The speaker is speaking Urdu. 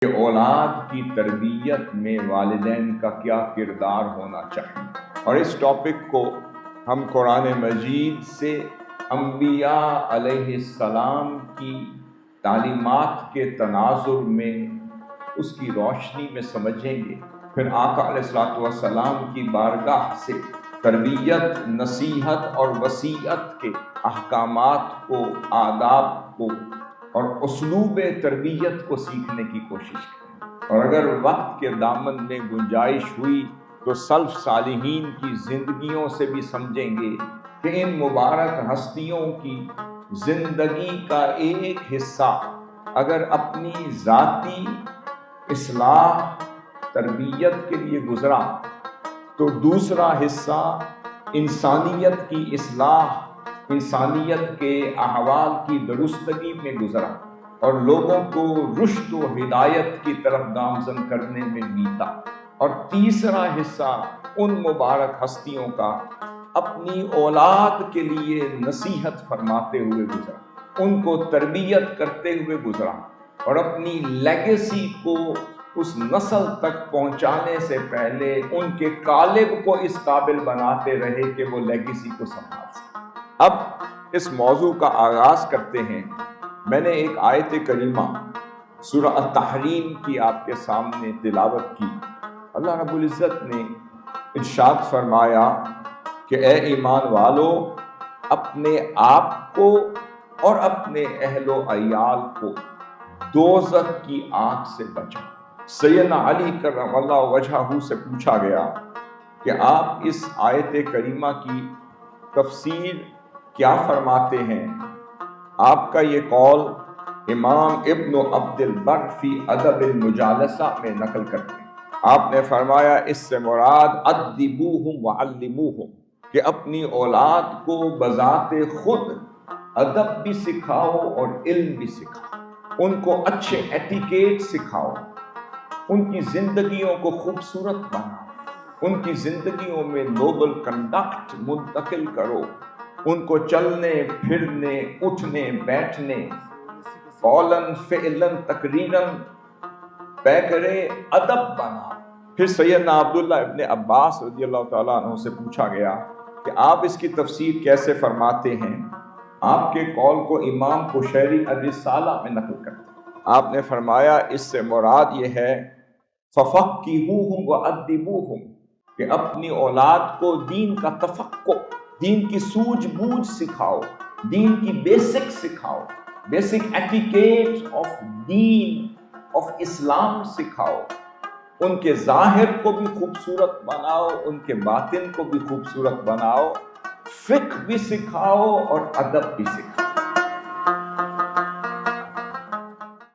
کہ اولاد کی تربیت میں والدین کا کیا کردار ہونا چاہیے، اور اس ٹاپک کو ہم قرآن مجید سے انبیاء علیہ السلام کی تعلیمات کے تناظر میں اس کی روشنی میں سمجھیں گے۔ پھر آقا علیہ السلام کی بارگاہ سے تربیت، نصیحت اور وصیت کے احکامات کو، آداب کو اور اسلوب تربیت کو سیکھنے کی کوشش کریں، اور اگر وقت کے دامن میں گنجائش ہوئی تو سلف صالحین کی زندگیوں سے بھی سمجھیں گے کہ ان مبارک ہستیوں کی زندگی کا ایک حصہ اگر اپنی ذاتی اصلاح، تربیت کے لیے گزرا تو دوسرا حصہ انسانیت کی اصلاح، انسانیت کے احوال کی درستگی میں گزرا اور لوگوں کو رشد و ہدایت کی طرف گامزن کرنے میں بیتا، اور تیسرا حصہ ان مبارک ہستیوں کا اپنی اولاد کے لیے نصیحت فرماتے ہوئے گزرا، ان کو تربیت کرتے ہوئے گزرا، اور اپنی لیگیسی کو اس نسل تک پہنچانے سے پہلے ان کے کالب کو اس قابل بناتے رہے کہ وہ لیگیسی کو سنبھال سکے۔ اب اس موضوع کا آغاز کرتے ہیں۔ میں نے ایک آیت کریمہ سورہ التحریم کی آپ کے سامنے تلاوت کی۔ اللہ رب العزت نے ارشاد فرمایا کہ اے ایمان والو، اپنے آپ کو اور اپنے اہل و عیال کو دوزخ کی آگ سے بچاؤ۔ سیدنا علی کرم اللہ وجہہ سے پوچھا گیا کہ آپ اس آیت کریمہ کی تفسیر کیا فرماتے ہیں؟ آپ کا یہ قول امام ابن عبد البر فی ادب المجالسہ میں نقل کرتے ہیں۔ آپ نے فرمایا اس سے مراد ادبوہم وعلموہم، کہ اپنی اولاد کو بذات خود ادب بھی سکھاؤ اور علم بھی سکھاؤ، ان کو اچھے ایٹیکیٹ سکھاؤ، ان کی زندگیوں کو خوبصورت بناؤ، ان کی زندگیوں میں نوبل کنڈکٹ منتقل کرو، ان کو چلنے پھرنے، اٹھنے بیٹھنے، قولاً فعلاً تقریراً پیکرے ادب بناؤ۔ پھر سیدنا عبداللہ ابن عباس رضی اللہ تعالیٰ عنہ سے پوچھا گیا کہ آپ اس کی تفسیر کیسے فرماتے ہیں؟ آپ کے قول کو امام قشیری الرسالہ میں نقل کرتے ہیں۔ آپ نے فرمایا اس سے مراد یہ ہے فَفَقِّهُوهُمْ وَأَدِّبُوهُمْ، کہ اپنی اولاد کو دین کا تفقہ، دین کی سوجھ بوجھ سکھاؤ، دین کی بیسک سکھاؤ، بیسک ایٹیکیٹ آف دین آف اسلام سکھاؤ، ان کے ظاہر کو بھی خوبصورت بناؤ، ان کے باطن کو بھی خوبصورت بناؤ، فقہ بھی سکھاؤ اور ادب بھی سکھاؤ۔